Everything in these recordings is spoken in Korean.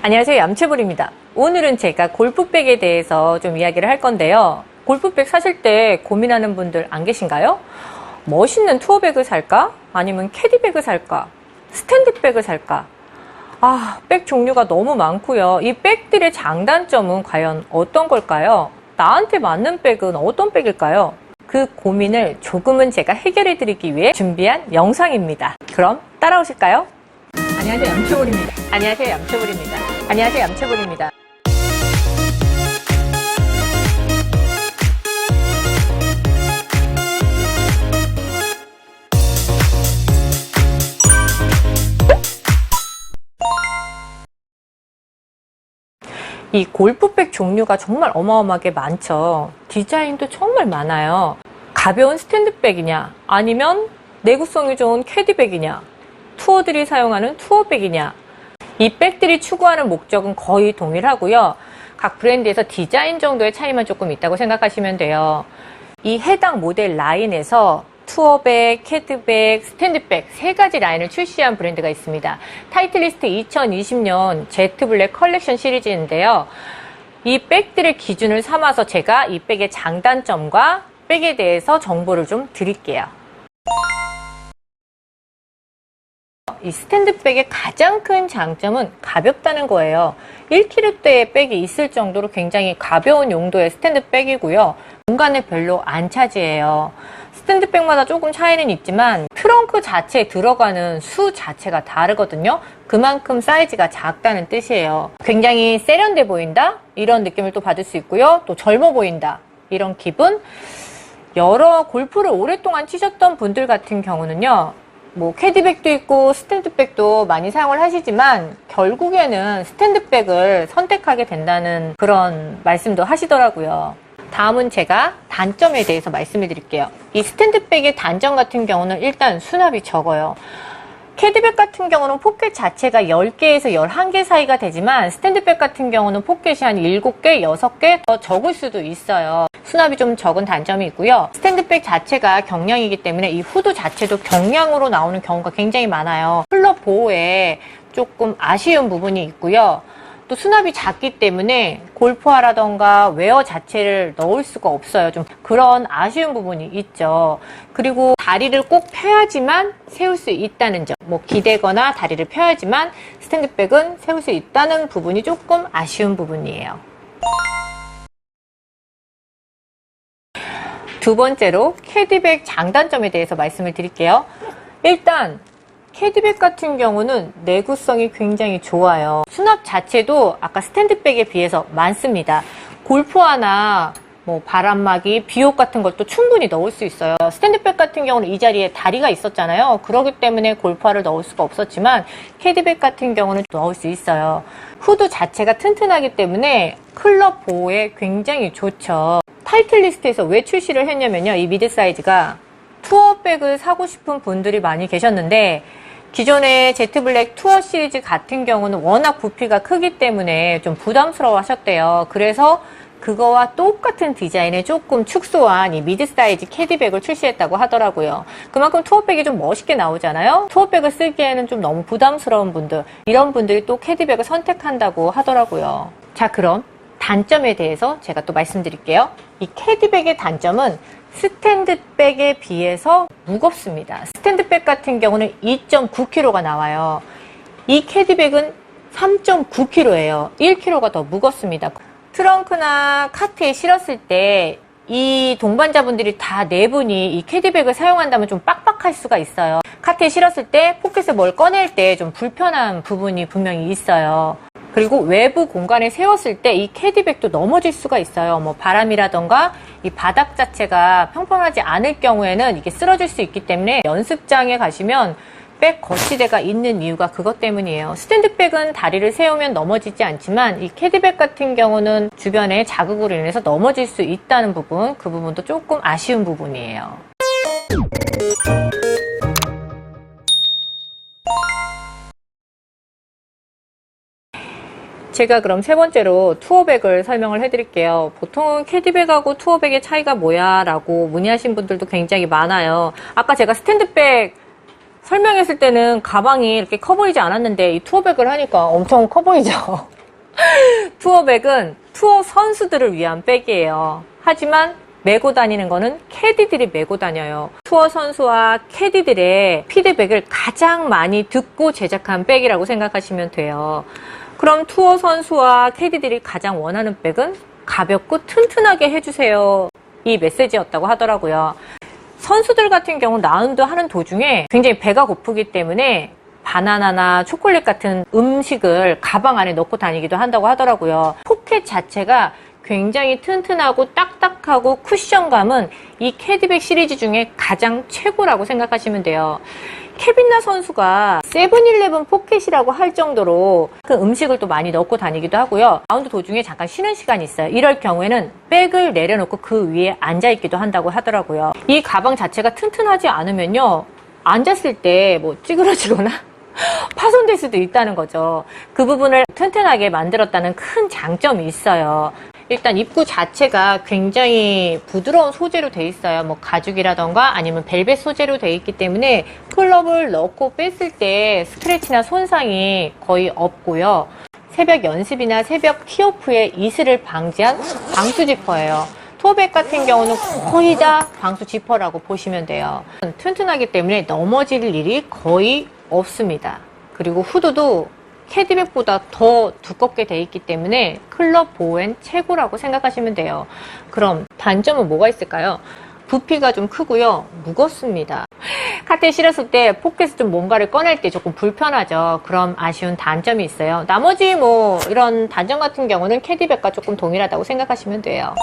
안녕하세요, 얌체볼입니다. 오늘은 제가 골프백에 대해서 좀 이야기를 할 건데요. 골프백 사실 때 고민하는 분들 안 계신가요? 멋있는 투어백을 살까? 아니면 캐디백을 살까? 스탠드백을 살까? 백 종류가 너무 많고요. 이 백들의 장단점은 과연 어떤 걸까요? 나한테 맞는 백은 어떤 백일까요? 그 고민을 조금은 제가 해결해 드리기 위해 준비한 영상입니다. 그럼 따라오실까요? 안녕하세요, 얌체볼입니다. 안녕하세요, 얌체볼입니다. 안녕하세요, 얌체볼입니다. 이 골프백 종류가 정말 어마어마하게 많죠. 디자인도 정말 많아요. 가벼운 스탠드백이냐, 아니면 내구성이 좋은 캐디백이냐, 투어들이 사용하는 투어백이냐, 이 백들이 추구하는 목적은 거의 동일하고요. 각 브랜드에서 디자인 정도의 차이만 조금 있다고 생각하시면 돼요. 이 해당 모델 라인에서 투어백, 캐디백, 스탠드백 세 가지 라인을 출시한 브랜드가 있습니다. 타이틀리스트 2020년 제트 블랙 컬렉션 시리즈인데요. 이 백들을 기준을 삼아서 제가 이 백의 장단점과 백에 대해서 정보를 좀 드릴게요. 이 스탠드백의 가장 큰 장점은 가볍다는 거예요. 1kg대의 백이 있을 정도로 굉장히 가벼운 용도의 스탠드백이고요. 공간을 별로 안 차지해요. 스탠드백마다 조금 차이는 있지만 트렁크 자체에 들어가는 수 자체가 다르거든요. 그만큼 사이즈가 작다는 뜻이에요. 굉장히 세련돼 보인다? 이런 느낌을 또 받을 수 있고요. 또 젊어 보인다. 이런 기분? 여러 골프를 오랫동안 치셨던 분들 같은 경우는요. 캐디백도 있고 스탠드백도 많이 사용을 하시지만 결국에는 스탠드백을 선택하게 된다는 그런 말씀도 하시더라고요. 다음은 제가 단점에 대해서 말씀을 드릴게요. 이 스탠드백의 단점 같은 경우는 일단 수납이 적어요. 캐디백 같은 경우는 포켓 자체가 10개에서 11개 사이가 되지만 스탠드백 같은 경우는 포켓이 한 7개, 6개 더 적을 수도 있어요. 수납이 좀 적은 단점이 있고요. 스탠드백 자체가 경량이기 때문에 이 후드 자체도 경량으로 나오는 경우가 굉장히 많아요. 클럽 보호에 조금 아쉬운 부분이 있고요. 또 수납이 작기 때문에 골프화라던가 웨어 자체를 넣을 수가 없어요. 좀 그런 아쉬운 부분이 있죠. 그리고 다리를 꼭 펴야지만 세울 수 있다는 점. 기대거나 다리를 펴야지만 스탠드백은 세울 수 있다는 부분이 조금 아쉬운 부분이에요. 두 번째로 캐디백 장단점에 대해서 말씀을 드릴게요. 일단 캐디백 같은 경우는 내구성이 굉장히 좋아요. 수납 자체도 아까 스탠드백에 비해서 많습니다. 골프화나 바람막이, 비옷 같은 것도 충분히 넣을 수 있어요. 스탠드백 같은 경우는 이 자리에 다리가 있었잖아요. 그렇기 때문에 골프화를 넣을 수가 없었지만 캐디백 같은 경우는 넣을 수 있어요. 후드 자체가 튼튼하기 때문에 클럽 보호에 굉장히 좋죠. 타이틀리스트에서 왜 출시를 했냐면요. 이 미드 사이즈가 투어백을 사고 싶은 분들이 많이 계셨는데 기존의 제트 블랙 투어 시리즈 같은 경우는 워낙 부피가 크기 때문에 좀 부담스러워 하셨대요. 그래서 그거와 똑같은 디자인에 조금 축소한 이 미드 사이즈 캐디백을 출시했다고 하더라고요. 그만큼 투어백이 좀 멋있게 나오잖아요. 투어백을 쓰기에는 좀 너무 부담스러운 분들, 이런 분들이 또 캐디백을 선택한다고 하더라고요. 자, 그럼 단점에 대해서 제가 또 말씀드릴게요. 이 캐디백의 단점은 스탠드백에 비해서 무겁습니다. 스탠드백 같은 경우는 2.9kg가 나와요. 이 캐디백은 3.9kg예요. 1kg가 더 무겁습니다. 트렁크나 카트에 실었을 때 이 동반자분들이 다 네 분이 이 캐디백을 사용한다면 좀 빡빡할 수가 있어요. 카트에 실었을 때 포켓에 뭘 꺼낼 때 좀 불편한 부분이 분명히 있어요. 그리고 외부 공간에 세웠을 때 이 캐디백도 넘어질 수가 있어요. 바람이라던가 이 바닥 자체가 평평하지 않을 경우에는 이게 쓰러질 수 있기 때문에 연습장에 가시면 백 거치대가 있는 이유가 그것 때문이에요. 스탠드백은 다리를 세우면 넘어지지 않지만 이 캐디백 같은 경우는 주변에 자극으로 인해서 넘어질 수 있다는 부분, 그 부분도 조금 아쉬운 부분이에요. 제가 그럼 세 번째로 투어백을 설명을 해드릴게요. 보통은 캐디백하고 투어백의 차이가 뭐야? 라고 문의하신 분들도 굉장히 많아요. 아까 제가 스탠드백 설명했을 때는 가방이 이렇게 커 보이지 않았는데 이 투어백을 하니까 엄청 커 보이죠. 투어백은 투어 선수들을 위한 백이에요. 하지만 메고 다니는 거는 캐디들이 메고 다녀요. 투어 선수와 캐디들의 피드백을 가장 많이 듣고 제작한 백이라고 생각하시면 돼요. 그럼 투어 선수와 캐디들이 가장 원하는 백은 가볍고 튼튼하게 해주세요. 이 메시지였다고 하더라고요. 선수들 같은 경우 라운드 하는 도중에 굉장히 배가 고프기 때문에 바나나나 초콜릿 같은 음식을 가방 안에 넣고 다니기도 한다고 하더라고요. 포켓 자체가 굉장히 튼튼하고 딱딱하고 쿠션감은 이 캐디백 시리즈 중에 가장 최고라고 생각하시면 돼요. 케빈나 선수가 세븐일레븐 포켓이라고 할 정도로 그 음식을 또 많이 넣고 다니기도 하고요. 라운드 도중에 잠깐 쉬는 시간이 있어요. 이럴 경우에는 백을 내려놓고 그 위에 앉아있기도 한다고 하더라고요. 이 가방 자체가 튼튼하지 않으면요, 앉았을 때 뭐 찌그러지거나 파손될 수도 있다는 거죠. 그 부분을 튼튼하게 만들었다는 큰 장점이 있어요. 일단 입구 자체가 굉장히 부드러운 소재로 돼 있어요. 뭐 가죽이라던가 아니면 벨벳 소재로 돼 있기 때문에 클럽을 넣고 뺐을 때 스크래치나 손상이 거의 없고요. 새벽 연습이나 새벽 티오프의 이슬을 방지한 방수 지퍼예요. 투어백 같은 경우는 거의 다 방수 지퍼라고 보시면 돼요. 튼튼하기 때문에 넘어질 일이 거의 없습니다. 그리고 후드도 캐디백보다 더 두껍게 돼 있기 때문에 클럽 보호엔 최고라고 생각하시면 돼요. 그럼 단점은 뭐가 있을까요? 부피가 좀 크고요, 무겁습니다. 카트에 실었을 때 포켓에서 좀 뭔가를 꺼낼 때 조금 불편하죠. 그럼 아쉬운 단점이 있어요. 나머지 뭐 이런 단점 같은 경우는 캐디백과 조금 동일하다고 생각하시면 돼요.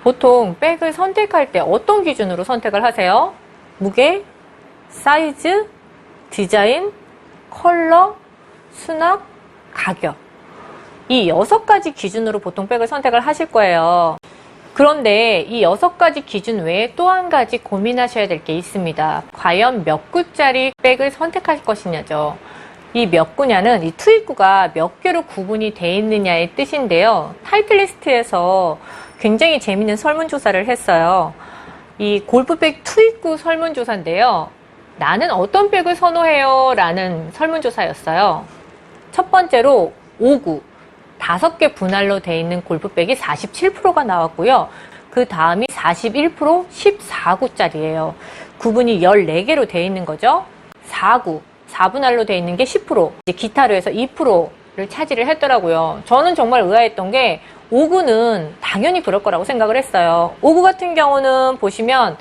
보통 백을 선택할 때 어떤 기준으로 선택을 하세요? 무게, 사이즈, 디자인, 컬러, 수납, 가격. 이 6가지 기준으로 보통 백을 선택을 하실 거예요. 그런데 이 6가지 기준 외에 또 한 가지 고민하셔야 될 게 있습니다. 과연 몇 구짜리 백을 선택할 것이냐죠. 이 몇 구냐는 이 투입구가 몇 개로 구분이 되어 있느냐의 뜻인데요. 타이틀리스트에서 굉장히 재밌는 설문조사를 했어요. 이 골프백 투입구 설문조사인데요. 나는 어떤 백을 선호해요? 라는 설문조사였어요. 첫 번째로 5구, 5개 분할로 되어 있는 골프백이 47%가 나왔고요. 그 다음이 41%, 14구짜리예요. 구분이 14개로 되어 있는 거죠. 4구, 4분할로 되어 있는 게 10%, 이제 기타로 해서 2%를 차지를 했더라고요. 저는 정말 의아했던 게 5구는 당연히 그럴 거라고 생각을 했어요. 5구 같은 경우는 보시면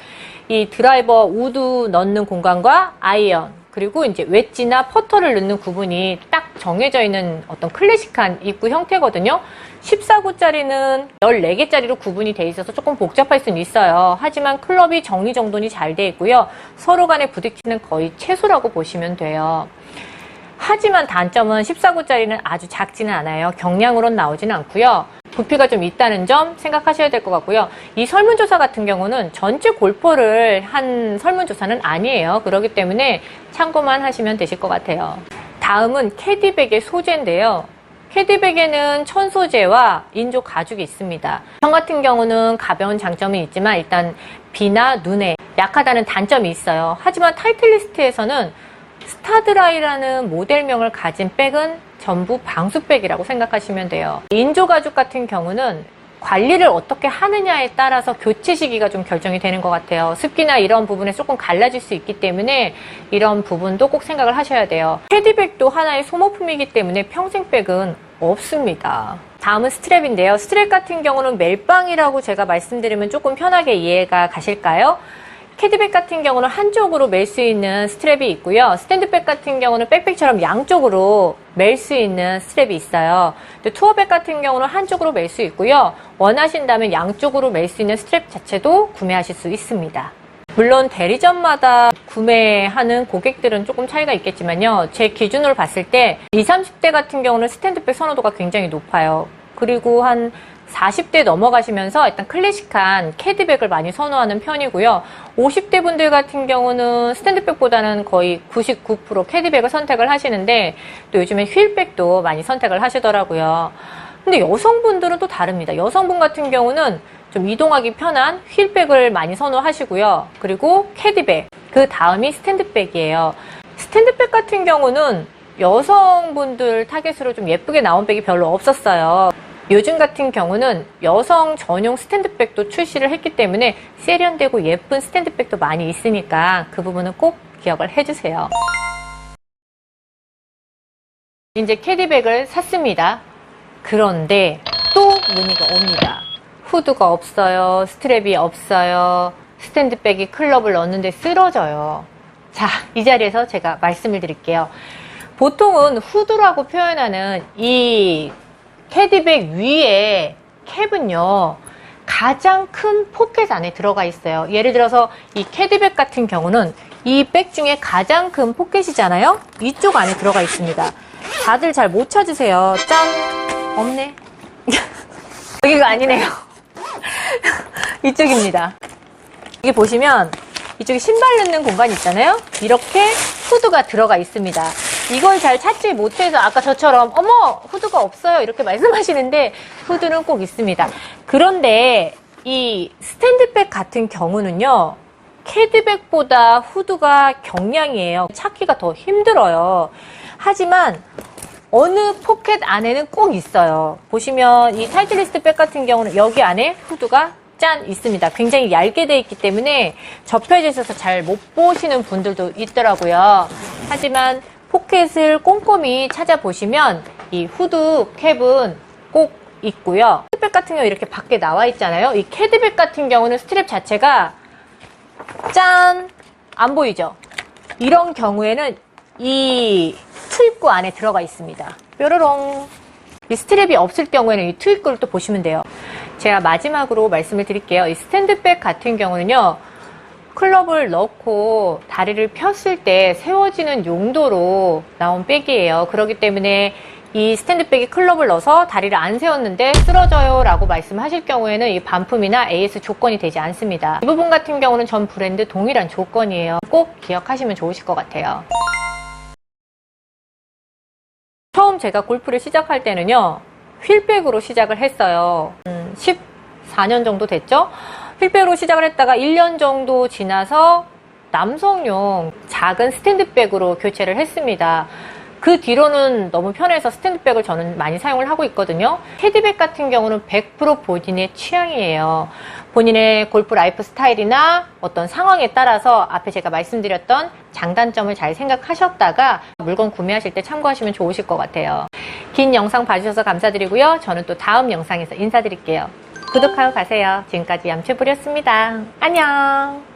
이 드라이버 우드 넣는 공간과 아이언, 그리고 이제 웨지나 퍼터를 넣는 구분이 딱 정해져 있는 어떤 클래식한 입구 형태거든요. 14구짜리는 14개짜리로 구분이 돼 있어서 조금 복잡할 수는 있어요. 하지만 클럽이 정리정돈이 잘 돼 있고요. 서로 간에 부딪히는 거의 최소라고 보시면 돼요. 하지만 단점은 14구짜리는 아주 작지는 않아요. 경량으로는 나오지는 않고요. 부피가 좀 있다는 점 생각하셔야 될 것 같고요. 이 설문조사 같은 경우는 전체 골퍼를 한 설문조사는 아니에요. 그렇기 때문에 참고만 하시면 되실 것 같아요. 다음은 캐디백의 소재인데요. 캐디백에는 천소재와 인조 가죽이 있습니다. 형 같은 경우는 가벼운 장점이 있지만 일단 비나 눈에 약하다는 단점이 있어요. 하지만 타이틀리스트에서는 스타드라이라는 모델명을 가진 백은 전부 방수백이라고 생각하시면 돼요. 인조 가죽 같은 경우는 관리를 어떻게 하느냐에 따라서 교체 시기가 좀 결정이 되는 것 같아요. 습기나 이런 부분에 조금 갈라질 수 있기 때문에 이런 부분도 꼭 생각을 하셔야 돼요. 캐디백도 하나의 소모품이기 때문에 평생백은 없습니다. 다음은 스트랩인데요. 스트랩 같은 경우는 멜빵이라고 제가 말씀드리면 조금 편하게 이해가 가실까요? 캐디백 같은 경우는 한쪽으로 멜 수 있는 스트랩이 있고요. 스탠드백 같은 경우는 백백처럼 양쪽으로 멜 수 있는 스트랩이 있어요. 투어백 같은 경우는 한쪽으로 멜 수 있고요. 원하신다면 양쪽으로 멜 수 있는 스트랩 자체도 구매하실 수 있습니다. 물론 대리점마다 구매하는 고객들은 조금 차이가 있겠지만요. 제 기준으로 봤을 때 20, 30대 같은 경우는 스탠드백 선호도가 굉장히 높아요. 그리고 한 40대 넘어가시면서 일단 클래식한 캐디백을 많이 선호하는 편이고요. 50대 분들 같은 경우는 스탠드백보다는 거의 99% 캐디백을 선택을 하시는데 또 요즘엔 휠백도 많이 선택을 하시더라고요. 근데 여성분들은 또 다릅니다. 여성분 같은 경우는 좀 이동하기 편한 휠백을 많이 선호하시고요. 그리고 캐디백, 그 다음이 스탠드백이에요. 스탠드백 같은 경우는 여성분들 타겟으로 좀 예쁘게 나온 백이 별로 없었어요. 요즘 같은 경우는 여성 전용 스탠드백도 출시를 했기 때문에 세련되고 예쁜 스탠드백도 많이 있으니까 그 부분은 꼭 기억을 해주세요. 이제 캐디백을 샀습니다. 그런데 또 문의가 옵니다. 후드가 없어요. 스트랩이 없어요. 스탠드백이 클럽을 넣었는데 쓰러져요. 자, 이 자리에서 제가 말씀을 드릴게요. 보통은 후드라고 표현하는 이 캐디백 위에 캡은요, 가장 큰 포켓 안에 들어가 있어요. 예를 들어서 이 캐디백 같은 경우는 이 백 중에 가장 큰 포켓이잖아요. 이쪽 안에 들어가 있습니다. 다들 잘 못 찾으세요. 짠! 없네. 여기가 아니네요. 이쪽입니다. 여기 보시면 이쪽에 신발 넣는 공간이 있잖아요. 이렇게 후드가 들어가 있습니다. 이걸 잘 찾지 못해서 아까 저처럼 어머 후드가 없어요 이렇게 말씀하시는데 후드는 꼭 있습니다. 그런데 이 스탠드백 같은 경우는요, 캐디백보다 후드가 경량이에요. 찾기가 더 힘들어요. 하지만 어느 포켓 안에는 꼭 있어요. 보시면 이 타이틀리스트 백 같은 경우는 여기 안에 후드가 짠 있습니다. 굉장히 얇게 되어 있기 때문에 접혀져 있어서 잘 못 보시는 분들도 있더라고요. 하지만 포켓을 꼼꼼히 찾아보시면 이 후드 캡은 꼭 있고요. 캐디백 같은 경우 이렇게 밖에 나와 있잖아요. 이 캐디백 같은 경우는 스트랩 자체가 짠! 안 보이죠? 이런 경우에는 이 투입구 안에 들어가 있습니다. 뾰로롱. 이 스트랩이 없을 경우에는 이 투입구를 또 보시면 돼요. 제가 마지막으로 말씀을 드릴게요. 이 스탠드백 같은 경우는요, 클럽을 넣고 다리를 폈을 때 세워지는 용도로 나온 백이에요. 그렇기 때문에 이 스탠드백에 클럽을 넣어서 다리를 안 세웠는데 쓰러져요 라고 말씀하실 경우에는 이 반품이나 AS 조건이 되지 않습니다. 이 부분 같은 경우는 전 브랜드 동일한 조건이에요. 꼭 기억하시면 좋으실 것 같아요. 처음 제가 골프를 시작할 때는요, 휠백으로 시작을 했어요. 14년 정도 됐죠? 휠백으로 시작을 했다가 1년 정도 지나서 남성용 작은 스탠드백으로 교체를 했습니다. 그 뒤로는 너무 편해서 스탠드백을 저는 많이 사용을 하고 있거든요. 캐디백 같은 경우는 100% 본인의 취향이에요. 본인의 골프 라이프 스타일이나 어떤 상황에 따라서 앞에 제가 말씀드렸던 장단점을 잘 생각하셨다가 물건 구매하실 때 참고하시면 좋으실 것 같아요. 긴 영상 봐주셔서 감사드리고요. 저는 또 다음 영상에서 인사드릴게요. 구독하고 가세요. 지금까지 얌체불이었습니다. 안녕.